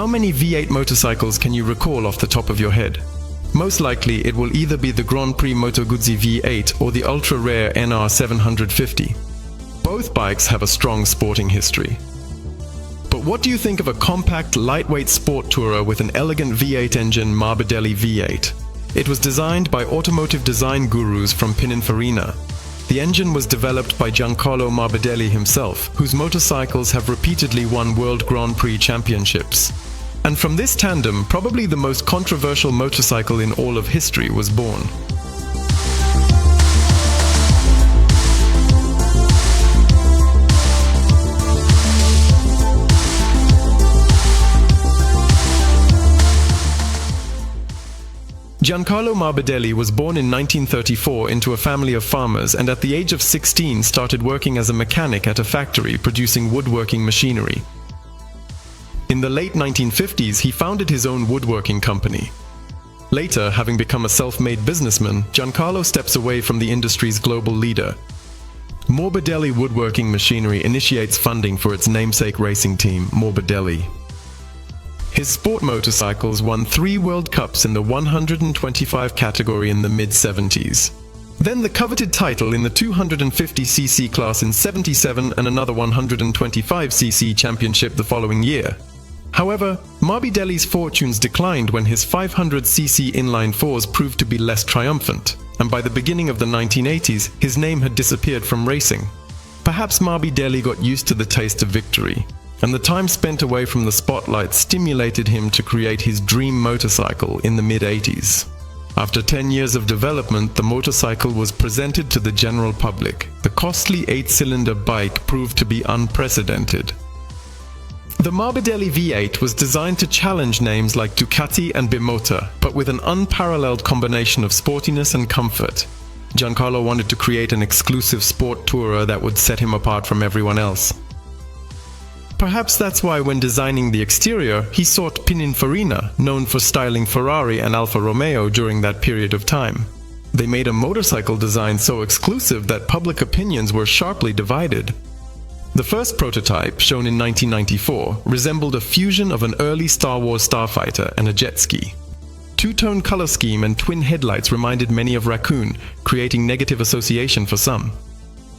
How many V8 motorcycles can you recall off the top of your head? Most likely it will either be the Grand Prix Moto Guzzi V8 or the ultra-rare NR 750. Both bikes have a strong sporting history. But what do you think of a compact, lightweight sport tourer with an elegant V8 engine Morbidelli V8? It was designed by automotive design gurus from Pininfarina. The engine was developed by Giancarlo Morbidelli himself, whose motorcycles have repeatedly won World Grand Prix championships. And from this tandem, probably the most controversial motorcycle in all of history was born. Giancarlo Morbidelli was born in 1934 into a family of farmers, and at the age of 16 started working as a mechanic at a factory producing woodworking machinery. In the late 1950s, he founded his own woodworking company. Later, having become a self-made businessman, Giancarlo steps away from the industry's global leader. Morbidelli Woodworking Machinery initiates funding for its namesake racing team, Morbidelli. His sport motorcycles won 3 World Cups in the 125 category in the mid-70s. Then the coveted title in the 250cc class in 77 and another 125cc championship the following year. However, Morbidelli's fortunes declined when his 500cc inline 4s proved to be less triumphant, and by the beginning of the 1980s, his name had disappeared from racing. Perhaps Morbidelli got used to the taste of victory, and the time spent away from the spotlight stimulated him to create his dream motorcycle in the mid-80s. After 10 years of development, the motorcycle was presented to the general public. The costly 8-cylinder bike proved to be unprecedented. The Morbidelli V8 was designed to challenge names like Ducati and Bimota, but with an unparalleled combination of sportiness and comfort. Giancarlo wanted to create an exclusive sport tourer that would set him apart from everyone else. Perhaps that's why when designing the exterior, he sought Pininfarina, known for styling Ferrari and Alfa Romeo during that period of time. They made a motorcycle design so exclusive that public opinions were sharply divided. The first prototype, shown in 1994, resembled a fusion of an early Star Wars starfighter and a jet ski. Two-tone color scheme and twin headlights reminded many of Raccoon, creating negative association for some.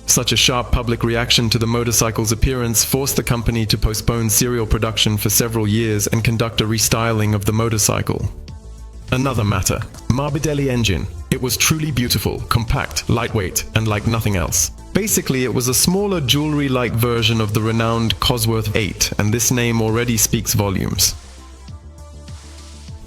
Such a sharp public reaction to the motorcycle's appearance forced the company to postpone serial production for several years and conduct a restyling of the motorcycle. Another matter, Morbidelli engine. It was truly beautiful, compact, lightweight, and like nothing else. Basically, it was a smaller jewelry-like version of the renowned Cosworth V8, and this name already speaks volumes.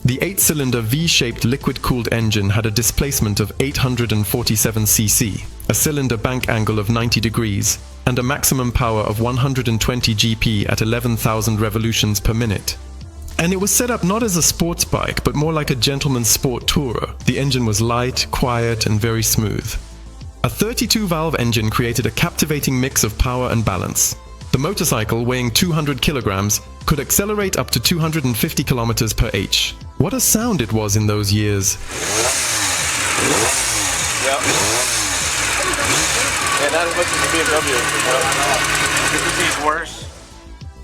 The 8-cylinder V-shaped liquid-cooled engine had a displacement of 847 cc, a cylinder bank angle of 90 degrees, and a maximum power of 120 GP at 11,000 revolutions per minute. And it was set up not as a sports bike, but more like a gentleman's sport tourer. The engine was light, quiet, and very smooth. A 32-valve engine created a captivating mix of power and balance. The motorcycle, weighing 200 kilograms, could accelerate up to 250 kilometers per h. What a sound it was in those years. Yeah, not as much as the BMW. You can see worse.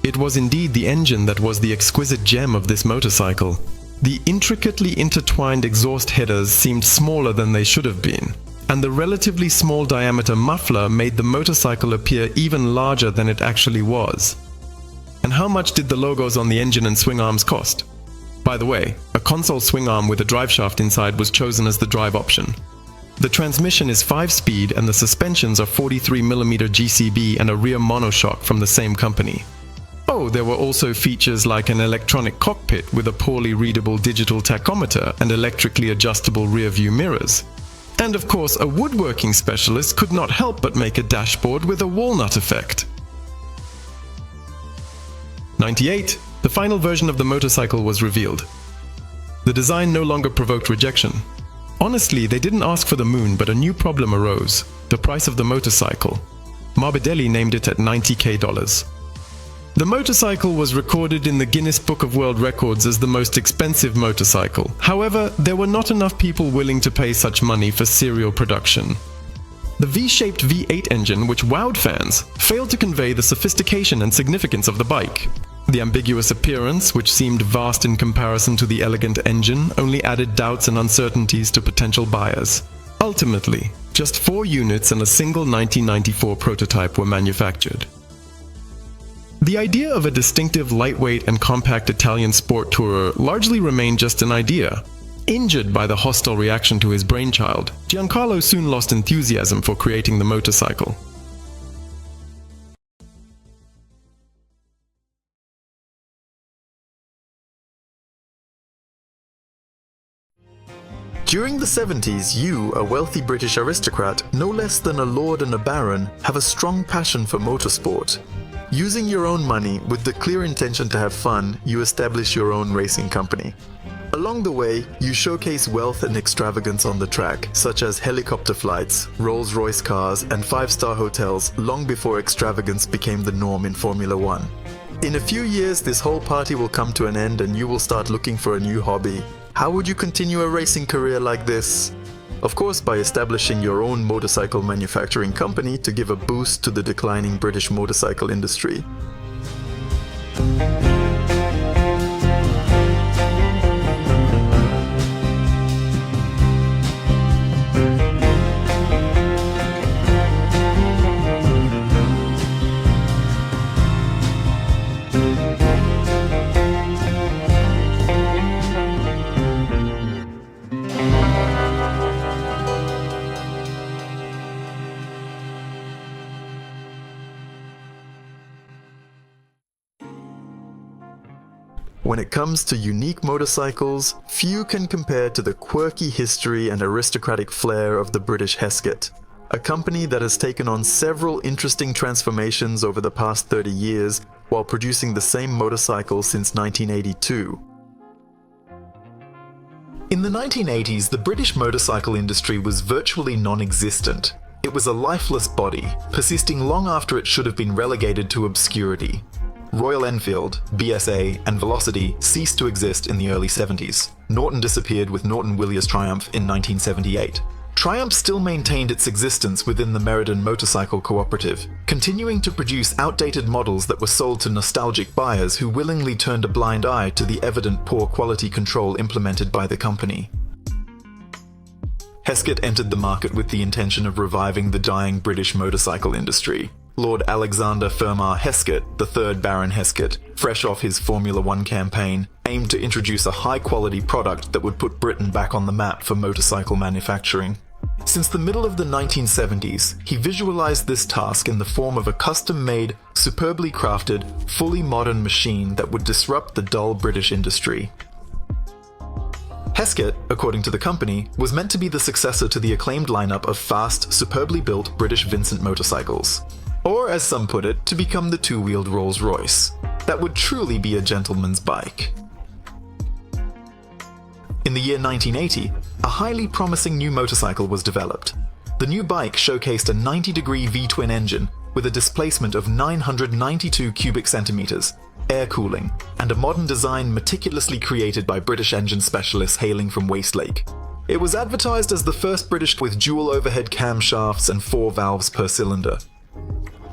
It was indeed the engine that was the exquisite gem of this motorcycle. The intricately intertwined exhaust headers seemed smaller than they should have been, and the relatively small diameter muffler made the motorcycle appear even larger than it actually was. And how much did the logos on the engine and swing arms cost? By the way, a console swing arm with a driveshaft inside was chosen as the drive option. The transmission is 5-speed and the suspensions are 43mm GCB and a rear monoshock from the same company. Oh, there were also features like an electronic cockpit with a poorly readable digital tachometer and electrically adjustable rear-view mirrors. And of course, a woodworking specialist could not help but make a dashboard with a walnut effect. 98. The final version of the motorcycle was revealed. The design no longer provoked rejection. Honestly, they didn't ask for the moon, but a new problem arose: the price of the motorcycle. Morbidelli named it at $90,000. The motorcycle was recorded in the Guinness Book of World Records as the most expensive motorcycle. However, there were not enough people willing to pay such money for serial production. The V-shaped V8 engine, which wowed fans, failed to convey the sophistication and significance of the bike. The ambiguous appearance, which seemed vast in comparison to the elegant engine, only added doubts and uncertainties to potential buyers. Ultimately, just 4 units and a single 1994 prototype were manufactured. The idea of a distinctive lightweight and compact Italian sport tourer largely remained just an idea. Injured by the hostile reaction to his brainchild, Giancarlo soon lost enthusiasm for creating the motorcycle. During the 70s, you, a wealthy British aristocrat, no less than a lord and a baron, have a strong passion for motorsport. Using your own money, with the clear intention to have fun, you establish your own racing company. Along the way, you showcase wealth and extravagance on the track, such as helicopter flights, Rolls-Royce cars, and 5-star hotels, long before extravagance became the norm in Formula One. In a few years, this whole party will come to an end and you will start looking for a new hobby. How would you continue a racing career like this? Of course, by establishing your own motorcycle manufacturing company to give a boost to the declining British motorcycle industry. When it comes to unique motorcycles, few can compare to the quirky history and aristocratic flair of the British Hesketh, a company that has taken on several interesting transformations over the past 30 years while producing the same motorcycle since 1982. In the 1980s, the British motorcycle industry was virtually non-existent. It was a lifeless body, persisting long after it should have been relegated to obscurity. Royal Enfield, BSA, and Velocity ceased to exist in the early 70s. Norton disappeared with Norton Willys Triumph in 1978. Triumph still maintained its existence within the Meriden Motorcycle Cooperative, continuing to produce outdated models that were sold to nostalgic buyers who willingly turned a blind eye to the evident poor quality control implemented by the company. Hesketh entered the market with the intention of reviving the dying British motorcycle industry. Lord Alexander Fermar Hesketh, the third Baron Hesketh, fresh off his Formula One campaign, aimed to introduce a high-quality product that would put Britain back on the map for motorcycle manufacturing. Since the middle of the 1970s, he visualized this task in the form of a custom-made, superbly crafted, fully modern machine that would disrupt the dull British industry. Hesketh, according to the company, was meant to be the successor to the acclaimed lineup of fast, superbly built British Vincent motorcycles. Or, as some put it, to become the two-wheeled Rolls-Royce. That would truly be a gentleman's bike. In the year 1980, a highly promising new motorcycle was developed. The new bike showcased a 90-degree V-twin engine with a displacement of 992 cubic centimeters, air cooling, and a modern design meticulously created by British engine specialists hailing from Westlake. It was advertised as the first British with dual overhead camshafts and 4 valves per cylinder.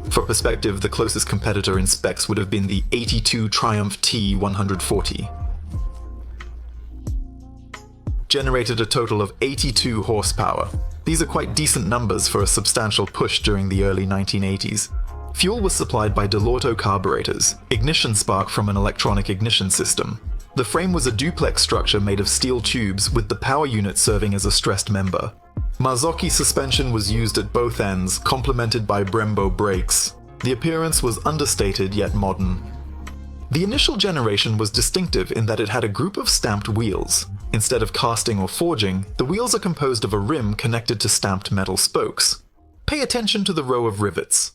For perspective, the closest competitor in specs would have been the 82 Triumph T140. Generated a total of 82 horsepower. These are quite decent numbers for a substantial push during the early 1980s. Fuel was supplied by Delorto carburetors, ignition spark from an electronic ignition system. The frame was a duplex structure made of steel tubes with the power unit serving as a stressed member. Marzocchi suspension was used at both ends, complemented by Brembo brakes. The appearance was understated yet modern. The initial generation was distinctive in that it had a group of stamped wheels. Instead of casting or forging, the wheels are composed of a rim connected to stamped metal spokes. Pay attention to the row of rivets.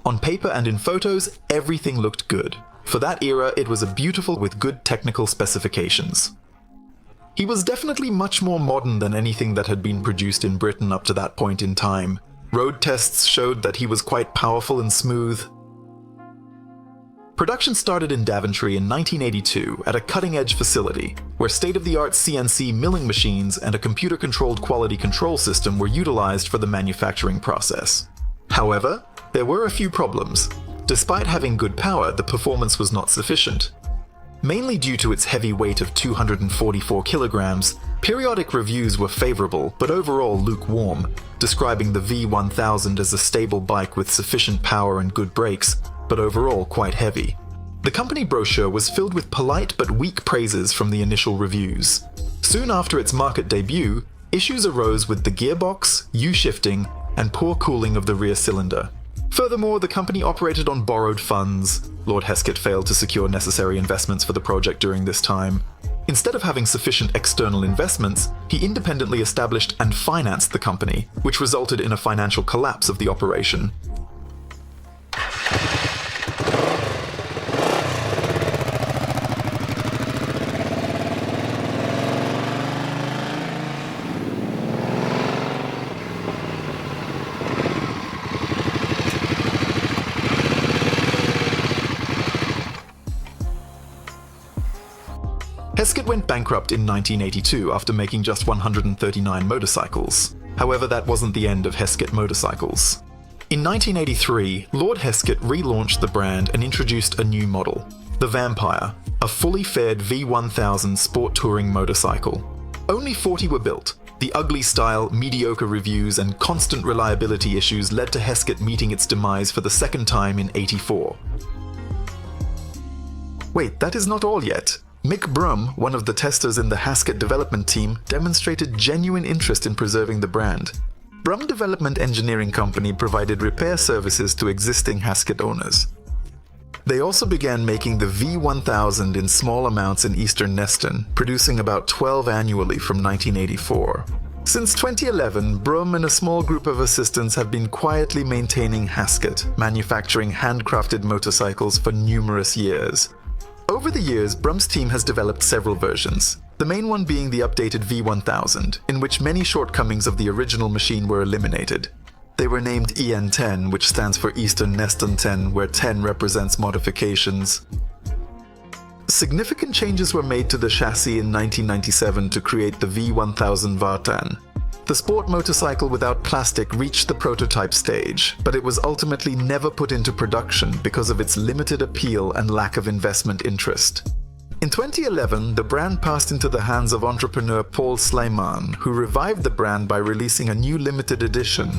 On paper and in photos, everything looked good. For that era, it was a beautiful with good technical specifications. He was definitely much more modern than anything that had been produced in Britain up to that point in time. Road tests showed that he was quite powerful and smooth. Production started in Daventry in 1982 at a cutting-edge facility, where state-of-the-art CNC milling machines and a computer-controlled quality control system were utilized for the manufacturing process. However, There were a few problems. Despite having good power, the performance was not sufficient. Mainly due to its heavy weight of 244 kilograms, periodic reviews were favorable but overall lukewarm, describing the V1000 as a stable bike with sufficient power and good brakes, but overall quite heavy. The company brochure was filled with polite but weak praises from the initial reviews. Soon after its market debut, issues arose with the gearbox, U-shifting, and poor cooling of the rear cylinder. Furthermore, the company operated on borrowed funds. Lord Hesketh failed to secure necessary investments for the project during this time. Instead of having sufficient external investments, he independently established and financed the company, which resulted in a financial collapse of the operation. Hesketh went bankrupt in 1982 after making just 139 motorcycles. However, that wasn't the end of Hesketh Motorcycles. In 1983, Lord Hesketh relaunched the brand and introduced a new model, the Vampire, a fully fared V1000 sport touring motorcycle. Only 40 were built. The ugly style, mediocre reviews, and constant reliability issues led to Hesketh meeting its demise for the second time in '84. Wait, that is not all yet. Mick Brum, one of the testers in the Hesketh development team, demonstrated genuine interest in preserving the brand. Brum Development Engineering Company provided repair services to existing Hesketh owners. They also began making the V1000 in small amounts in eastern Neston, producing about 12 annually from 1984. Since 2011, Brum and a small group of assistants have been quietly maintaining Hesketh, manufacturing handcrafted motorcycles for numerous years. Over the years, Brum's team has developed several versions, the main one being the updated V1000, in which many shortcomings of the original machine were eliminated. They were named EN10, which stands for Eastern Neston 10, where 10 represents modifications. Significant changes were made to the chassis in 1997 to create the V1000 Vartan. The sport motorcycle without plastic reached the prototype stage, but it was ultimately never put into production because of its limited appeal and lack of investment interest. In 2011, the brand passed into the hands of entrepreneur Paul Sleiman, who revived the brand by releasing a new limited edition.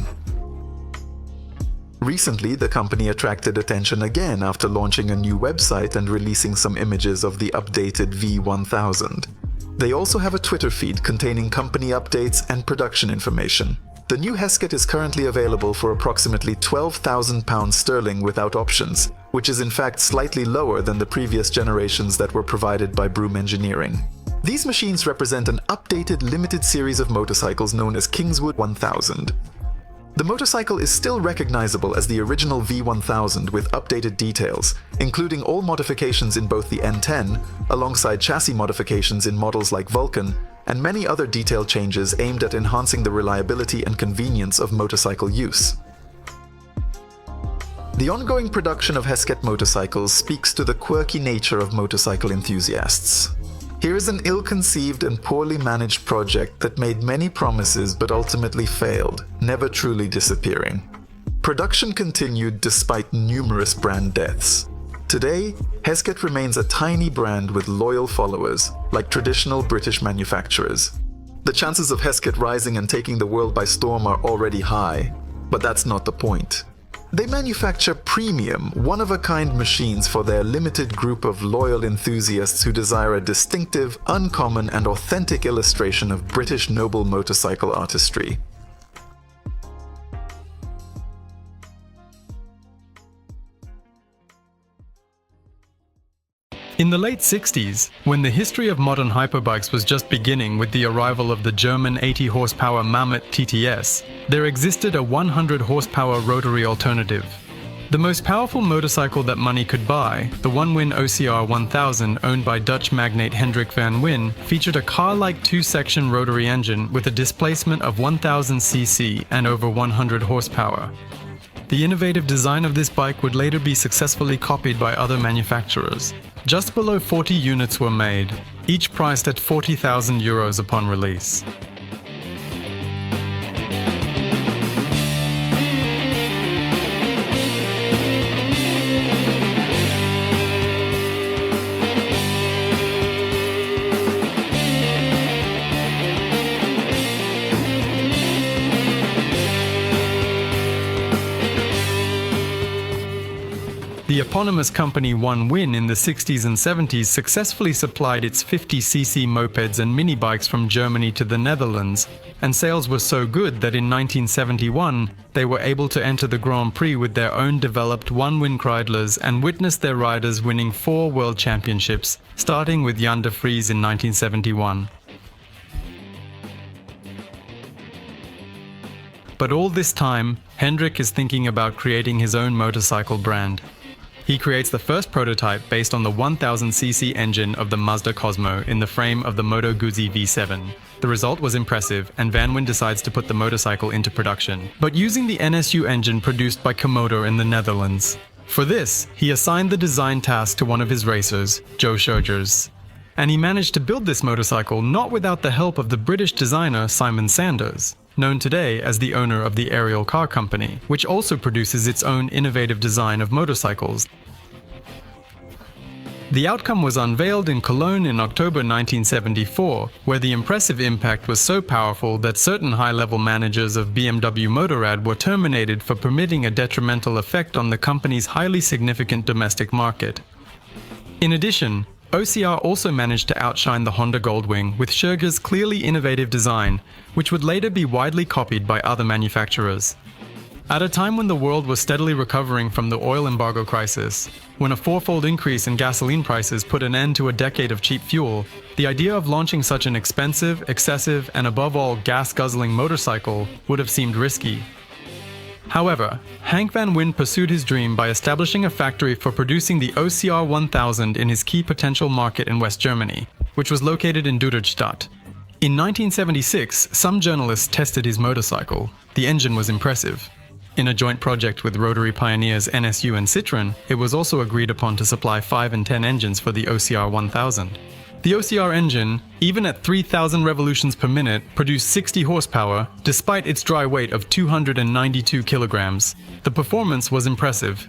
Recently, the company attracted attention again after launching a new website and releasing some images of the updated V1000. They also have a Twitter feed containing company updates and production information. The new Hesketh is currently available for approximately £12,000 sterling without options, which is in fact slightly lower than the previous generations that were provided by Brum Engineering. These machines represent an updated limited series of motorcycles known as Kingswood 1000. The motorcycle is still recognizable as the original V1000 with updated details, including all modifications in both the N10, alongside chassis modifications in models like Vulcan, and many other detail changes aimed at enhancing the reliability and convenience of motorcycle use. The ongoing production of Hesketh motorcycles speaks to the quirky nature of motorcycle enthusiasts. Here is an ill-conceived and poorly managed project that made many promises but ultimately failed, never truly disappearing. Production continued despite numerous brand deaths. Today, Hesketh remains a tiny brand with loyal followers, like traditional British manufacturers. The chances of Hesketh rising and taking the world by storm are already high, but that's not the point. They manufacture premium, one-of-a-kind machines for their limited group of loyal enthusiasts who desire a distinctive, uncommon, and authentic illustration of British noble motorcycle artistry. In the late 60s, when the history of modern hyperbikes was just beginning with the arrival of the German 80-horsepower Mammoth TTS, there existed a 100-horsepower rotary alternative. The most powerful motorcycle that money could buy, the Veen OCR 1000 owned by Dutch magnate Hendrik van Wijn, featured a car-like two-section rotary engine with a displacement of 1000 cc and over 100 horsepower. The innovative design of this bike would later be successfully copied by other manufacturers. Just below 40 units were made, each priced at €40,000 upon release. eponymous company Veen in the 60s and 70s successfully supplied its 50cc mopeds and mini bikes from Germany to the Netherlands, and sales were so good that in 1971 they were able to enter the Grand Prix with their own developed Veen Kreidlers and witness their riders winning 4 world championships, starting with Jan de Vries in 1971. But all this time, Hendrik is thinking about creating his own motorcycle brand. He creates the first prototype based on the 1000cc engine of the Mazda Cosmo in the frame of the Moto Guzzi V8. The result was impressive, and Veen decides to put the motorcycle into production, but using the NSU engine produced by Komodo in the Netherlands. For this, he assigned the design task to one of his racers, Joe Schergers. And he managed to build this motorcycle not without the help of the British designer Simon Sanders, known today as the owner of the Ariel Car Company, which also produces its own innovative design of motorcycles. The outcome was unveiled in Cologne in October 1974, where the impressive impact was so powerful that certain high-level managers of BMW Motorrad were terminated for permitting a detrimental effect on the company's highly significant domestic market. In addition, OCR also managed to outshine the Honda Goldwing with Scherger's clearly innovative design, which would later be widely copied by other manufacturers. At a time when the world was steadily recovering from the oil embargo crisis, when a 4-fold increase in gasoline prices put an end to a decade of cheap fuel, the idea of launching such an expensive, excessive, and above all gas-guzzling motorcycle would have seemed risky. However, Henk van Wijn pursued his dream by establishing a factory for producing the OCR 1000 in his key potential market in West Germany, which was located in Duderstadt. In 1976, some journalists tested his motorcycle. The engine was impressive. In a joint project with rotary pioneers NSU and Citroën, it was also agreed upon to supply 5 and 10 engines for the OCR 1000. The OCR engine, even at 3,000 revolutions per minute, produced 60 horsepower, despite its dry weight of 292 kilograms. The performance was impressive.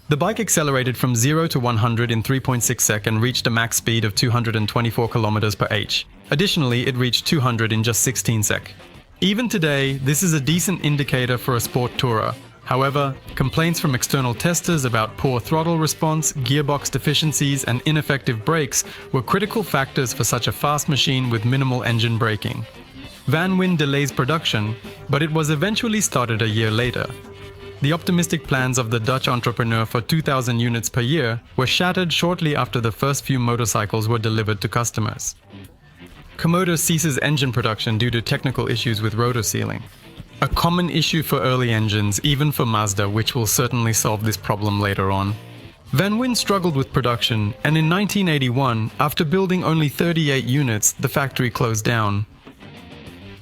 The bike accelerated from 0 to 100 in 3.6 seconds and reached a max speed of 224 kilometers per h. Additionally, it reached 200 in just 16 seconds. Even today, this is a decent indicator for a sport tourer. However, complaints from external testers about poor throttle response, gearbox deficiencies, and ineffective brakes were critical factors for such a fast machine with minimal engine braking. Van Wijn delays production, but it was eventually started a year later. The optimistic plans of the Dutch entrepreneur for 2,000 units per year were shattered shortly after the first few motorcycles were delivered to customers. Komodo ceases engine production due to technical issues with rotor sealing. A common issue for early engines, even for Mazda, which will certainly solve this problem later on. Van Wijn struggled with production, and in 1981, after building only 38 units, the factory closed down.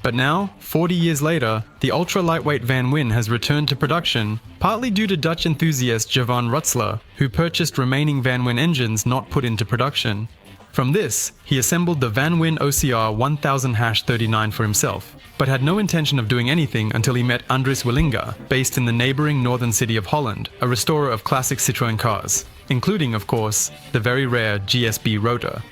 But now, 40 years later, the ultra-lightweight Van Wijn has returned to production, partly due to Dutch enthusiast Jovan Rutsler, who purchased remaining Van Wijn engines not put into production. From this, he assembled the Van Wijn OCR 1000-39 for himself, but had no intention of doing anything until he met Andries Willinga, based in the neighboring northern city of Holland, a restorer of classic Citroën cars, including, of course, the very rare GSB rotor.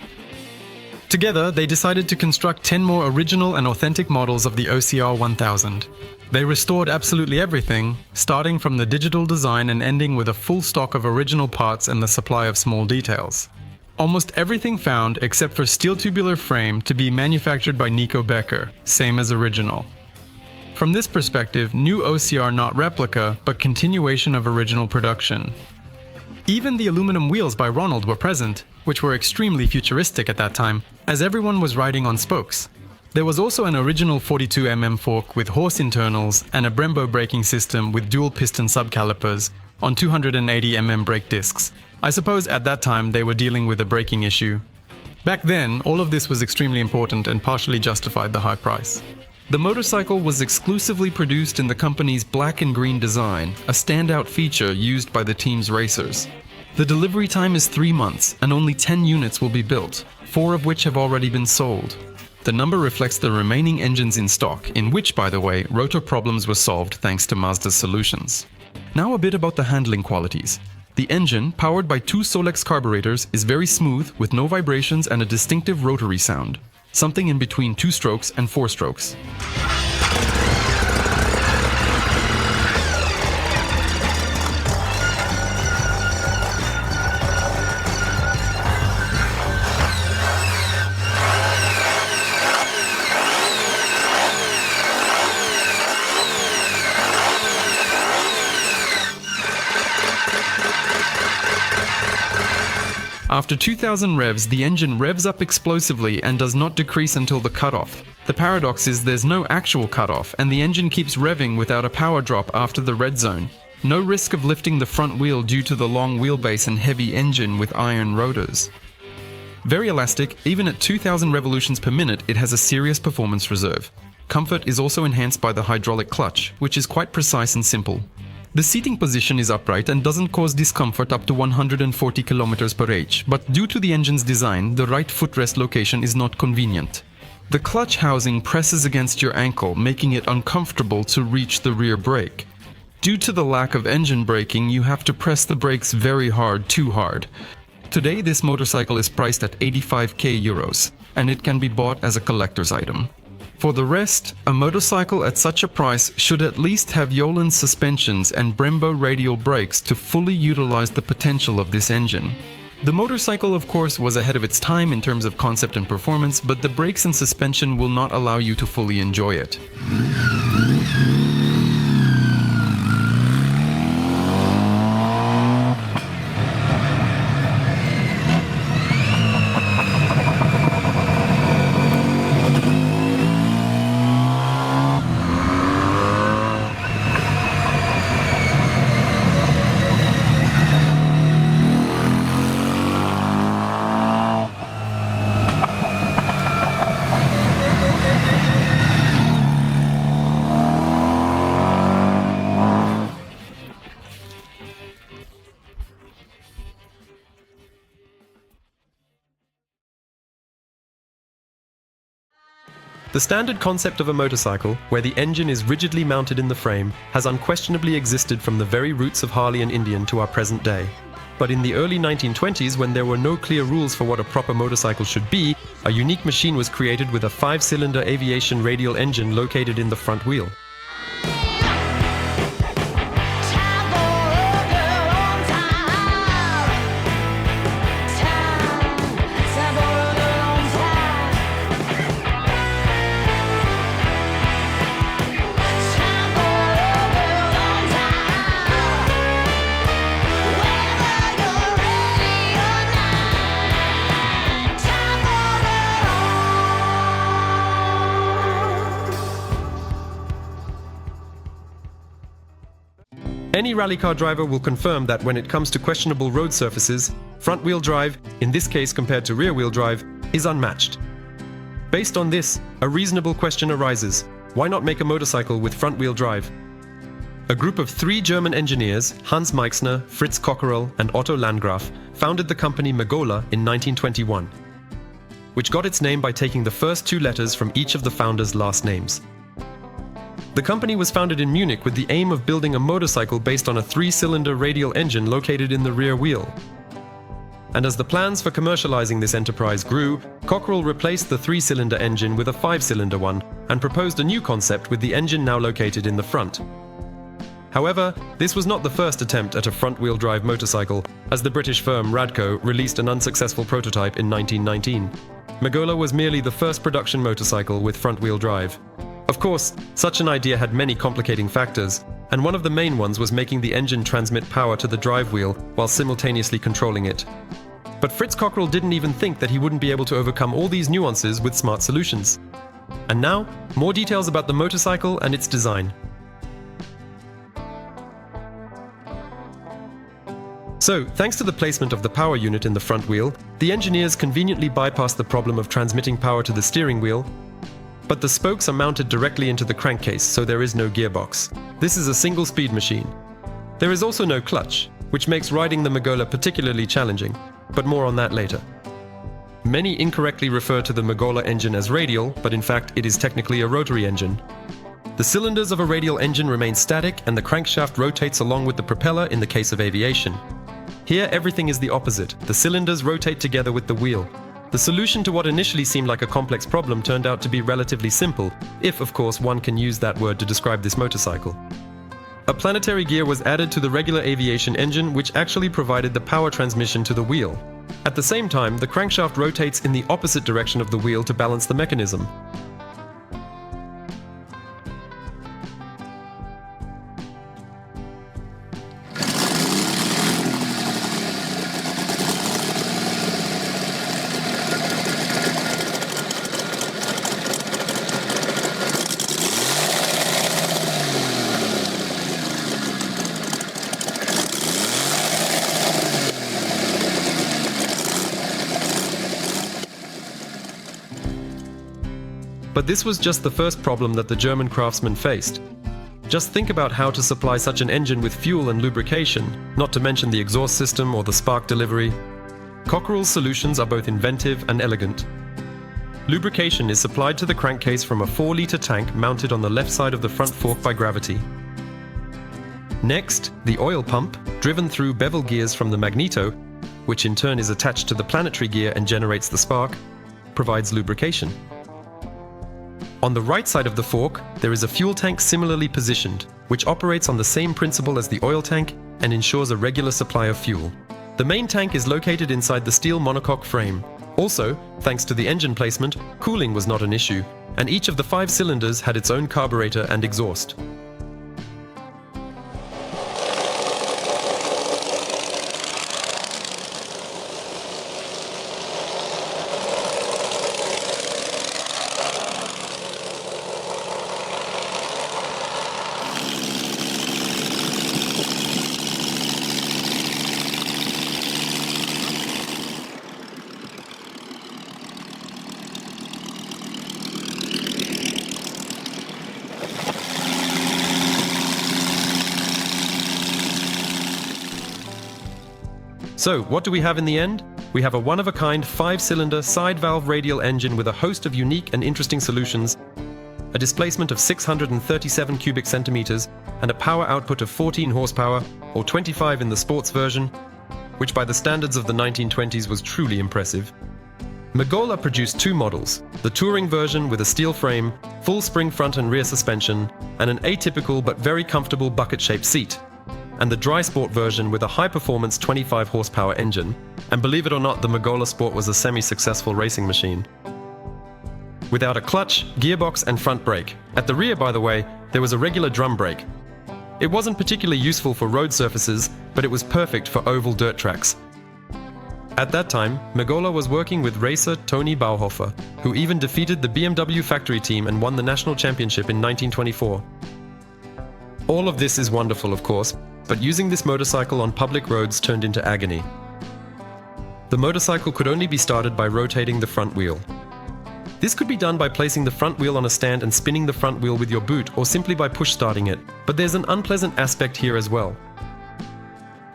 Together, they decided to construct 10 more original and authentic models of the OCR 1000. They restored absolutely everything, starting from the digital design and ending with a full stock of original parts and the supply of small details. Almost everything found except for steel tubular frame to be manufactured by Nico Becker, same as original. From this perspective, new OCR not replica, but continuation of original production. Even the aluminum wheels by Ronald were present, which were extremely futuristic at that time, as everyone was riding on spokes. There was also an original 42mm fork with horse internals and a Brembo braking system with dual piston subcalipers on 280mm brake discs. I suppose at that time they were dealing with a braking issue. Back then, all of this was extremely important and partially justified the high price. The motorcycle was exclusively produced in the company's black and green design, a standout feature used by the team's racers. The delivery time is 3 months, and only 10 units will be built, 4 of which have already been sold. The number reflects the remaining engines in stock, in which, by the way, rotor problems were solved thanks to Mazda's solutions. Now a bit about the handling qualities. The engine, powered by 2 Solex carburetors, is very smooth with no vibrations and a distinctive rotary sound, something in between 2 strokes and 4 strokes. After 2000 revs, the engine revs up explosively and does not decrease until the cutoff. The paradox is there's no actual cutoff, and the engine keeps revving without a power drop after the red zone. No risk of lifting the front wheel due to the long wheelbase and heavy engine with iron rotors. Very elastic, even at 2000 revolutions per minute, it has a serious performance reserve. Comfort is also enhanced by the hydraulic clutch, which is quite precise and simple. The seating position is upright and doesn't cause discomfort up to 140 km per h, but due to the engine's design, the right footrest location is not convenient. The clutch housing presses against your ankle, making it uncomfortable to reach the rear brake. Due to the lack of engine braking, you have to press the brakes very hard, too hard. Today, this motorcycle is priced at 85k euros, and it can be bought as a collector's item. For the rest, a motorcycle at such a price should at least have Öhlins suspensions and Brembo radial brakes to fully utilize the potential of this engine. The motorcycle, of course, was ahead of its time in terms of concept and performance, but the brakes and suspension will not allow you to fully enjoy it. The standard concept of a motorcycle, where the engine is rigidly mounted in the frame, has unquestionably existed from the very roots of Harley and Indian to our present day. But in the early 1920s, when there were no clear rules for what a proper motorcycle should be, a unique machine was created with a 5-cylinder aviation radial engine located in the front wheel. Any rally car driver will confirm that when it comes to questionable road surfaces, front-wheel drive, in this case compared to rear-wheel drive, is unmatched. Based on this, a reasonable question arises: why not make a motorcycle with front-wheel drive? A group of 3 German engineers, Hans Meixner, Fritz Cockerell and Otto Landgraf, founded the company Megola in 1921, which got its name by taking the first 2 letters from each of the founders' last names. The company was founded in Munich with the aim of building a motorcycle based on a 3-cylinder radial engine located in the rear wheel. And as the plans for commercializing this enterprise grew, Cockerell replaced the 3-cylinder engine with a 5-cylinder one and proposed a new concept with the engine now located in the front. However, this was not the first attempt at a front-wheel drive motorcycle, as the British firm Radco released an unsuccessful prototype in 1919. Megola was merely the first production motorcycle with front-wheel drive. Of course, such an idea had many complicating factors, and one of the main ones was making the engine transmit power to the drive wheel while simultaneously controlling it. But Fritz Cockerell didn't even think that he wouldn't be able to overcome all these nuances with smart solutions. And now, more details about the motorcycle and its design. So, thanks to the placement of the power unit in the front wheel, the engineers conveniently bypassed the problem of transmitting power to the steering wheel. But the spokes are mounted directly into the crankcase, so there is no gearbox. This is a single-speed machine. There is also no clutch, which makes riding the Megola particularly challenging, but more on that later. Many incorrectly refer to the Megola engine as radial, but in fact it is technically a rotary engine. The cylinders of a radial engine remain static and the crankshaft rotates along with the propeller in the case of aviation. Here everything is the opposite. The cylinders rotate together with the wheel. The solution to what initially seemed like a complex problem turned out to be relatively simple, if of course one can use that word to describe this motorcycle. A planetary gear was added to the regular aviation engine, which actually provided the power transmission to the wheel. At the same time, the crankshaft rotates in the opposite direction of the wheel to balance the mechanism. But this was just the first problem that the German craftsmen faced. Just think about how to supply such an engine with fuel and lubrication, not to mention the exhaust system or the spark delivery. Cockerell's solutions are both inventive and elegant. Lubrication is supplied to the crankcase from a 4-litre tank mounted on the left side of the front fork by gravity. Next, the oil pump, driven through bevel gears from the magneto, which in turn is attached to the planetary gear and generates the spark, provides lubrication. On the right side of the fork, there is a fuel tank similarly positioned, which operates on the same principle as the oil tank and ensures a regular supply of fuel. The main tank is located inside the steel monocoque frame. Also, thanks to the engine placement, cooling was not an issue, and each of the 5 cylinders had its own carburetor and exhaust. So, what do we have in the end? We have a one-of-a-kind 5-cylinder side valve radial engine with a host of unique and interesting solutions, a displacement of 637 cubic centimeters, and a power output of 14 horsepower, or 25 in the sports version, which by the standards of the 1920s was truly impressive. Megola produced 2 models, the touring version with a steel frame, full spring front and rear suspension, and an atypical but very comfortable bucket-shaped seat, and the dry sport version with a high-performance 25 horsepower engine, and believe it or not, the Megola Sport was a semi-successful racing machine. Without a clutch, gearbox and front brake. At the rear, by the way, there was a regular drum brake. It wasn't particularly useful for road surfaces, but it was perfect for oval dirt tracks. At that time, Megola was working with racer Toni Bauhofer, who even defeated the BMW factory team and won the national championship in 1924. All of this is wonderful, of course, but using this motorcycle on public roads turned into agony. The motorcycle could only be started by rotating the front wheel. This could be done by placing the front wheel on a stand and spinning the front wheel with your boot, or simply by push starting it, but there's an unpleasant aspect here as well.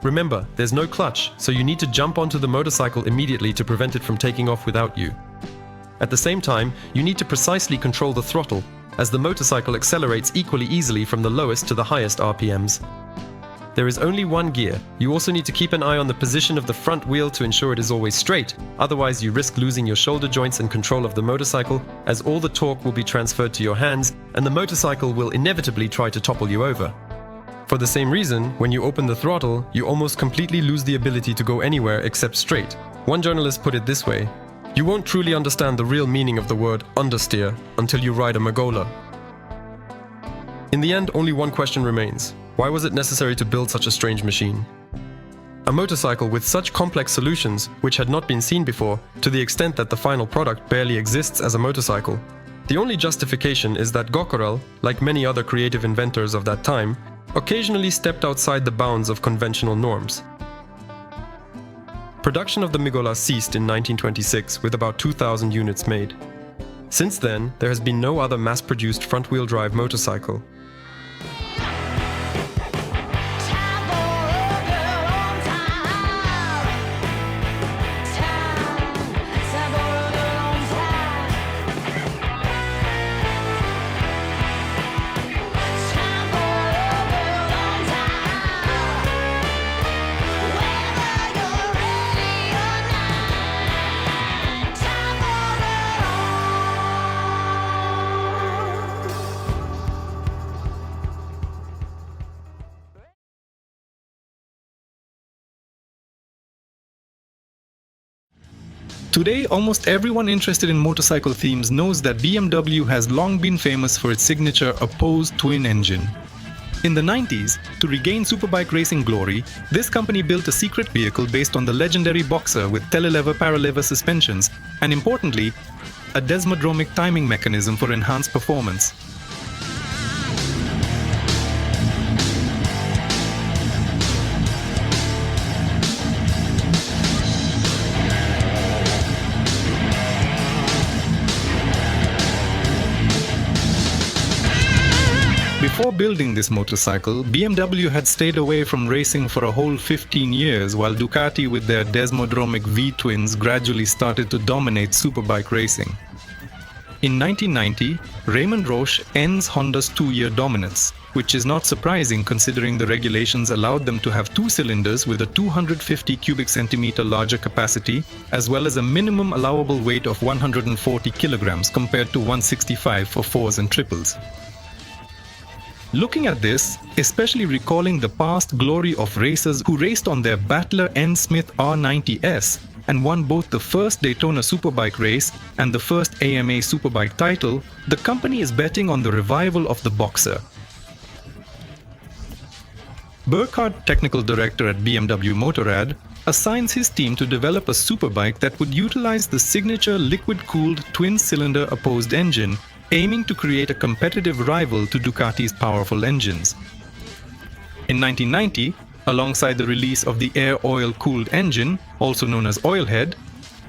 Remember, there's no clutch, so you need to jump onto the motorcycle immediately to prevent it from taking off without you. At the same time, you need to precisely control the throttle, as the motorcycle accelerates equally easily from the lowest to the highest RPMs. There is only one gear. You also need to keep an eye on the position of the front wheel to ensure it is always straight, otherwise you risk losing your shoulder joints and control of the motorcycle, as all the torque will be transferred to your hands, and the motorcycle will inevitably try to topple you over. For the same reason, when you open the throttle, you almost completely lose the ability to go anywhere except straight. One journalist put it this way: you won't truly understand the real meaning of the word understeer until you ride a Megola. In the end, only one question remains. Why was it necessary to build such a strange machine? A motorcycle with such complex solutions, which had not been seen before, to the extent that the final product barely exists as a motorcycle. The only justification is that Cockerell, like many other creative inventors of that time, occasionally stepped outside the bounds of conventional norms. Production of the Megola ceased in 1926 with about 2,000 units made. Since then, there has been no other mass-produced front-wheel drive motorcycle. Today, almost everyone interested in motorcycle themes knows that BMW has long been famous for its signature opposed twin engine. In the 90s, to regain superbike racing glory, this company built a secret vehicle based on the legendary Boxer with telelever-paralever suspensions, and importantly, a desmodromic timing mechanism for enhanced performance. Before building this motorcycle, BMW had stayed away from racing for a whole 15 years, while Ducati with their Desmodromic V-twins gradually started to dominate superbike racing. In 1990, Raymond Roche ends Honda's 2-year dominance, which is not surprising considering the regulations allowed them to have 2 cylinders with a 250 cubic centimeter larger capacity, as well as a minimum allowable weight of 140 kilograms compared to 165 for 4s and triples. Looking at this, especially recalling the past glory of racers who raced on their Battler N. Smith R90S and won both the first Daytona Superbike race and the first AMA Superbike title, the company is betting on the revival of the Boxer. Burkhardt, technical director at BMW Motorrad, assigns his team to develop a superbike that would utilize the signature liquid-cooled twin-cylinder opposed engine, aiming to create a competitive rival to Ducati's powerful engines. In 1990, alongside the release of the air-oil-cooled engine, also known as Oilhead,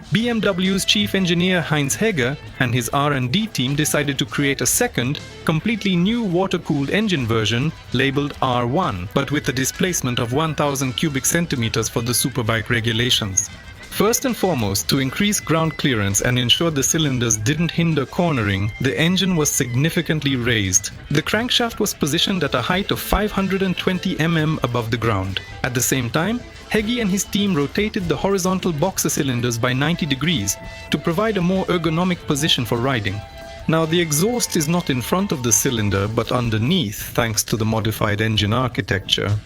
BMW's chief engineer Heinz Heger and his R&D team decided to create a second, completely new water-cooled engine version labeled R1, but with a displacement of 1000 cubic centimeters for the superbike regulations. First and foremost, to increase ground clearance and ensure the cylinders didn't hinder cornering, the engine was significantly raised. The crankshaft was positioned at a height of 520 mm above the ground. At the same time, Hegi and his team rotated the horizontal Boxer cylinders by 90 degrees to provide a more ergonomic position for riding. Now, the exhaust is not in front of the cylinder but underneath, thanks to the modified engine architecture.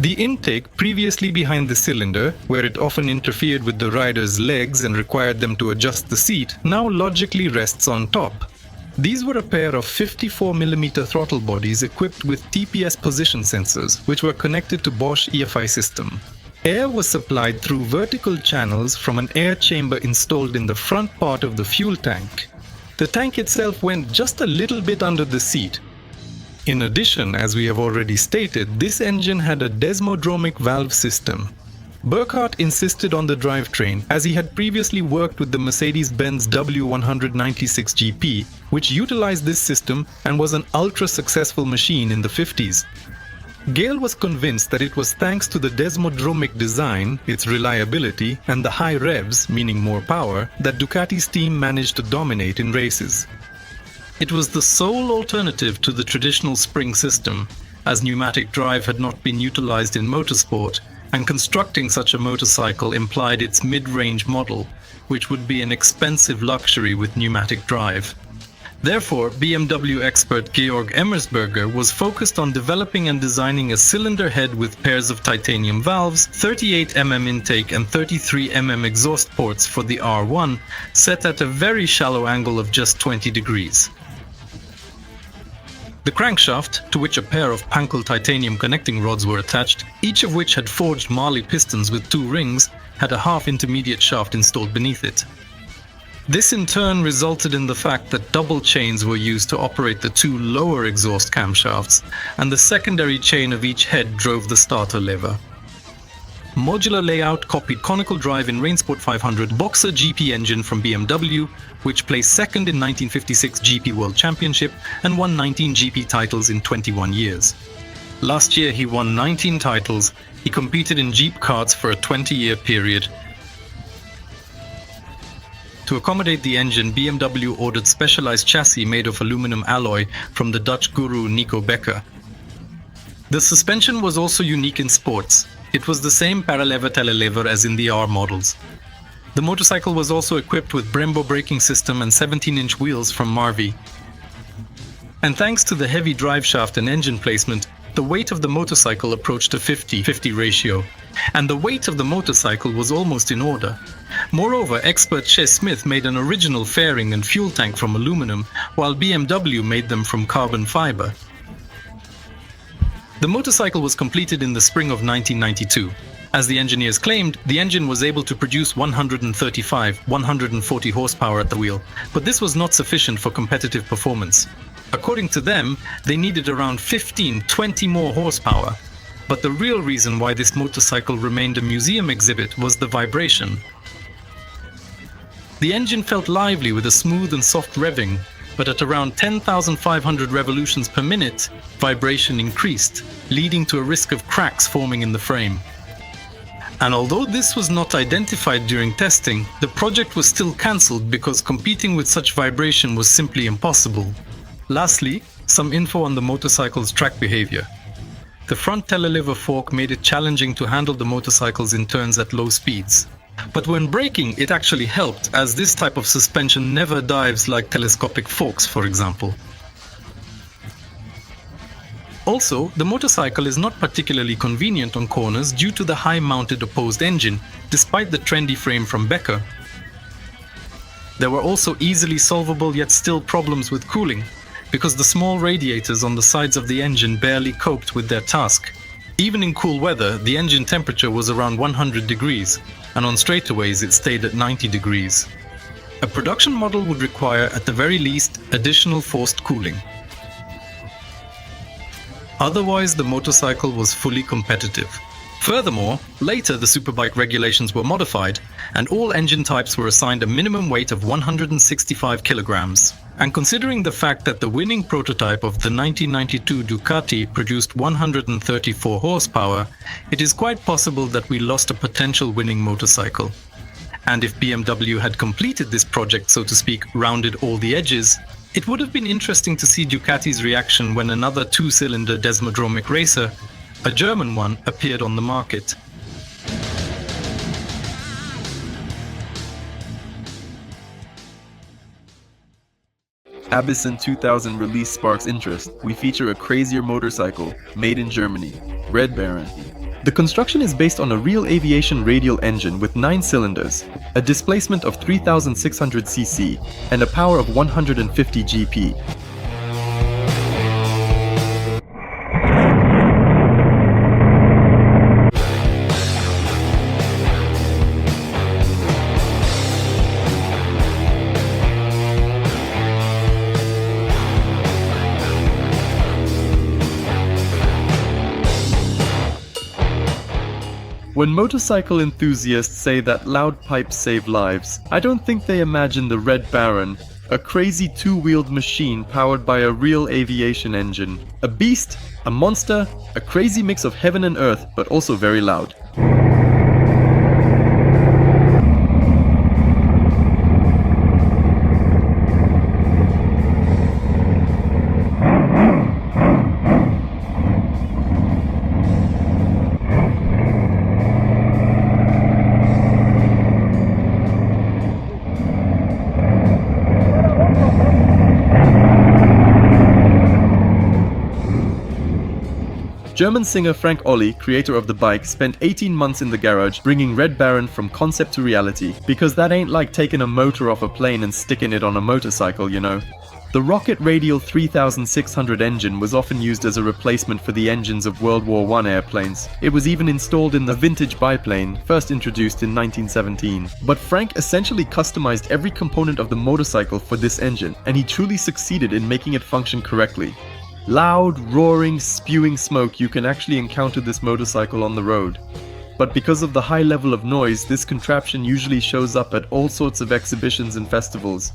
The intake, previously behind the cylinder, where it often interfered with the rider's legs and required them to adjust the seat, now logically rests on top. These were a pair of 54mm throttle bodies equipped with TPS position sensors, which were connected to Bosch EFI system. Air was supplied through vertical channels from an air chamber installed in the front part of the fuel tank. The tank itself went just a little bit under the seat. In addition, as we have already stated, this engine had a desmodromic valve system. Burkhardt insisted on the drivetrain, as he had previously worked with the Mercedes-Benz W196 GP, which utilized this system and was an ultra-successful machine in the 50s. Gale was convinced that it was thanks to the desmodromic design, its reliability, and the high revs, meaning more power, that Ducati's team managed to dominate in races. It was the sole alternative to the traditional spring system, as pneumatic drive had not been utilized in motorsport, and constructing such a motorcycle implied its mid-range model, which would be an expensive luxury with pneumatic drive. Therefore, BMW expert Georg Emmersberger was focused on developing and designing a cylinder head with pairs of titanium valves, 38mm intake and 33mm exhaust ports for the R1, set at a very shallow angle of just 20 degrees. The crankshaft, to which a pair of Pankel titanium connecting rods were attached, each of which had forged Marley pistons with 2 rings, had a half-intermediate shaft installed beneath it. This in turn resulted in the fact that double chains were used to operate the 2 lower exhaust camshafts, and the secondary chain of each head drove the starter lever. Modular layout copied conical drive in Rainsport 500 Boxer GP engine from BMW, which placed second in 1956 GP World Championship and won 19 GP titles in 21 years. Last year he won 19 titles. He competed in Jeep karts for a 20-year period. To accommodate the engine, BMW ordered specialized chassis made of aluminum alloy from the Dutch guru Nico Becker. The suspension was also unique in sports. It was the same paralever-telelever as in the R models. The motorcycle was also equipped with Brembo braking system and 17-inch wheels from Marvi. And thanks to the heavy driveshaft and engine placement, the weight of the motorcycle approached a 50-50 ratio. And the weight of the motorcycle was almost in order. Moreover, expert Ches Smith made an original fairing and fuel tank from aluminum, while BMW made them from carbon fiber. The motorcycle was completed in the spring of 1992. As the engineers claimed, the engine was able to produce 140 horsepower at the wheel, but this was not sufficient for competitive performance. According to them, they needed around 15-20 more horsepower. But the real reason why this motorcycle remained a museum exhibit was the vibration. The engine felt lively with a smooth and soft revving, but at around 10,500 revolutions per minute, vibration increased, leading to a risk of cracks forming in the frame. And although this was not identified during testing, the project was still cancelled because competing with such vibration was simply impossible. Lastly, some info on the motorcycle's track behavior. The front telelever fork made it challenging to handle the motorcycles in turns at low speeds. But when braking, it actually helped, as this type of suspension never dives like telescopic forks, for example. Also, the motorcycle is not particularly convenient on corners due to the high-mounted opposed engine, despite the trendy frame from Becker. There were also easily solvable yet still problems with cooling, because the small radiators on the sides of the engine barely coped with their task. Even in cool weather, the engine temperature was around 100 degrees, and on straightaways it stayed at 90 degrees. A production model would require, at the very least, additional forced cooling. Otherwise, the motorcycle was fully competitive. Furthermore, later the Superbike regulations were modified, and all engine types were assigned a minimum weight of 165 kilograms. And considering the fact that the winning prototype of the 1992 Ducati produced 134 horsepower, it is quite possible that we lost a potential winning motorcycle. And if BMW had completed this project, so to speak, rounded all the edges, it would have been interesting to see Ducati's reaction when another two-cylinder desmodromic racer, a German one, appeared on the market. Abyssin 2000 release sparks interest. We feature a crazier motorcycle, made in Germany, Red Baron. The construction is based on a real aviation radial engine with 9 cylinders, a displacement of 3,600 cc, and a power of 150 GP. When motorcycle enthusiasts say that loud pipes save lives, I don't think they imagine the Red Baron, a crazy two-wheeled machine powered by a real aviation engine. A beast, a monster, a crazy mix of heaven and earth, but also very loud. German singer Frank Olli, creator of the bike, spent 18 months in the garage bringing Red Baron from concept to reality, because that ain't like taking a motor off a plane and sticking it on a motorcycle, you know. The rocket radial 3600 engine was often used as a replacement for the engines of World War I airplanes. It was even installed in the vintage biplane, first introduced in 1917. But Frank essentially customized every component of the motorcycle for this engine, and he truly succeeded in making it function correctly. Loud, roaring, spewing smoke, you can actually encounter this motorcycle on the road. But because of the high level of noise, this contraption usually shows up at all sorts of exhibitions and festivals.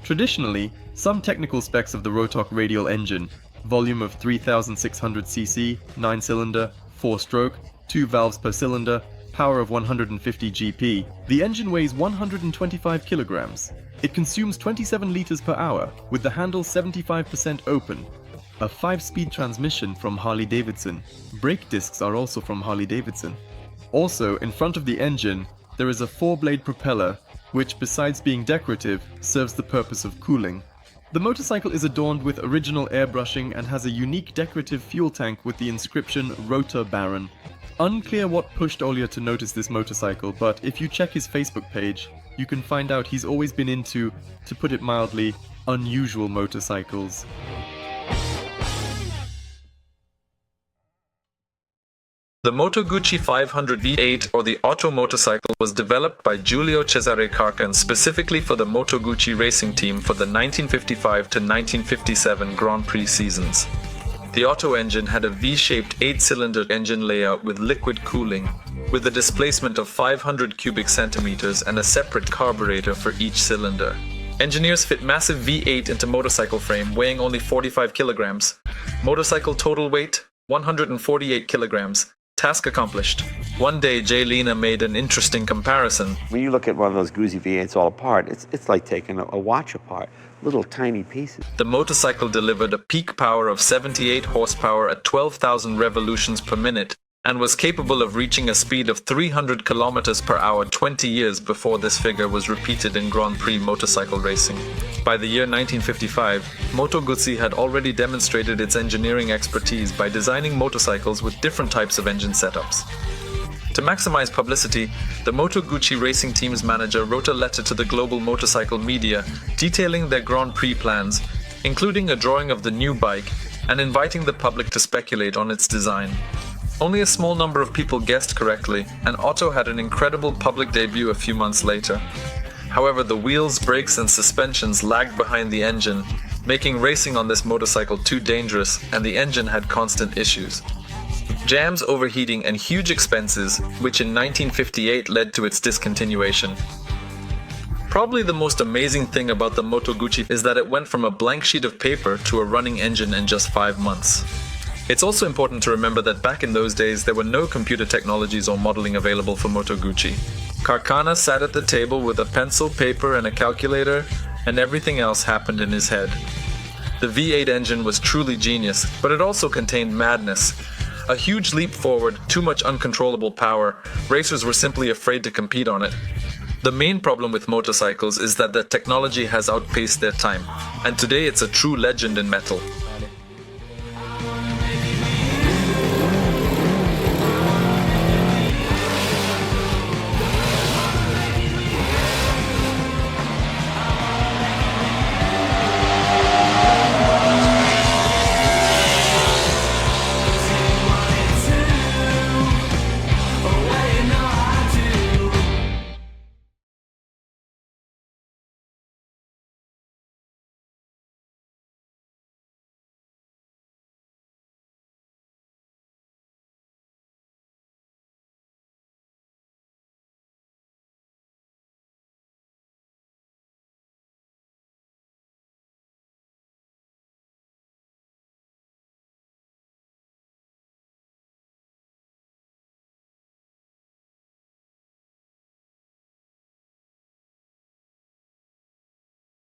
Traditionally, some technical specs of the Rotok radial engine, volume of 3,600 cc, 9-cylinder, 4-stroke, 2 valves per cylinder, power of 150 GP. The engine weighs 125 kilograms. It consumes 27 liters per hour, with the handle 75% open. A 5-speed transmission from Harley-Davidson. Brake discs are also from Harley-Davidson. Also, in front of the engine, there is a 4-blade propeller, which, besides being decorative, serves the purpose of cooling. The motorcycle is adorned with original airbrushing and has a unique decorative fuel tank with the inscription Rotor Baron. Unclear what pushed Ollier to notice this motorcycle, but if you check his Facebook page, you can find out he's always been into, to put it mildly, unusual motorcycles. The Moto Guzzi V8 or the Otto motorcycle was developed by Giulio Cesare Carcan specifically for the Moto Guzzi racing team for the 1955 to 1957 Grand Prix seasons. The Otto engine had a V-shaped 8-cylinder engine layout with liquid cooling, with a displacement of 500 cubic centimeters and a separate carburetor for each cylinder. Engineers fit massive V8 into motorcycle frame weighing only 45 kilograms. Motorcycle total weight, 148 kilograms. Task accomplished. One day, Jay Lena made an interesting comparison. When you look at one of those Guzzi V8s all apart, it's like taking a watch apart, little tiny pieces. The motorcycle delivered a peak power of 78 horsepower at 12,000 revolutions per minute and was capable of reaching a speed of 300 kilometers per hour 20 years before this figure was repeated in Grand Prix motorcycle racing. By the year 1955, Moto Guzzi had already demonstrated its engineering expertise by designing motorcycles with different types of engine setups. To maximize publicity, the Moto Guzzi racing team's manager wrote a letter to the global motorcycle media detailing their Grand Prix plans, including a drawing of the new bike and inviting the public to speculate on its design. Only a small number of people guessed correctly, and Otto had an incredible public debut a few months later. However, the wheels, brakes, and suspensions lagged behind the engine, making racing on this motorcycle too dangerous, and the engine had constant issues. Jams, overheating, and huge expenses, which in 1958 led to its discontinuation. Probably the most amazing thing about the Moto Guzzi is that it went from a blank sheet of paper to a running engine in just 5 months. It's also important to remember that back in those days there were no computer technologies or modeling available for Moto Guzzi. Carcana sat at the table with a pencil, paper, and a calculator, and everything else happened in his head. The V8 engine was truly genius, but it also contained madness. A huge leap forward, too much uncontrollable power. Racers were simply afraid to compete on it. The main problem with motorcycles is that the technology has outpaced their time, and today it's a true legend in metal.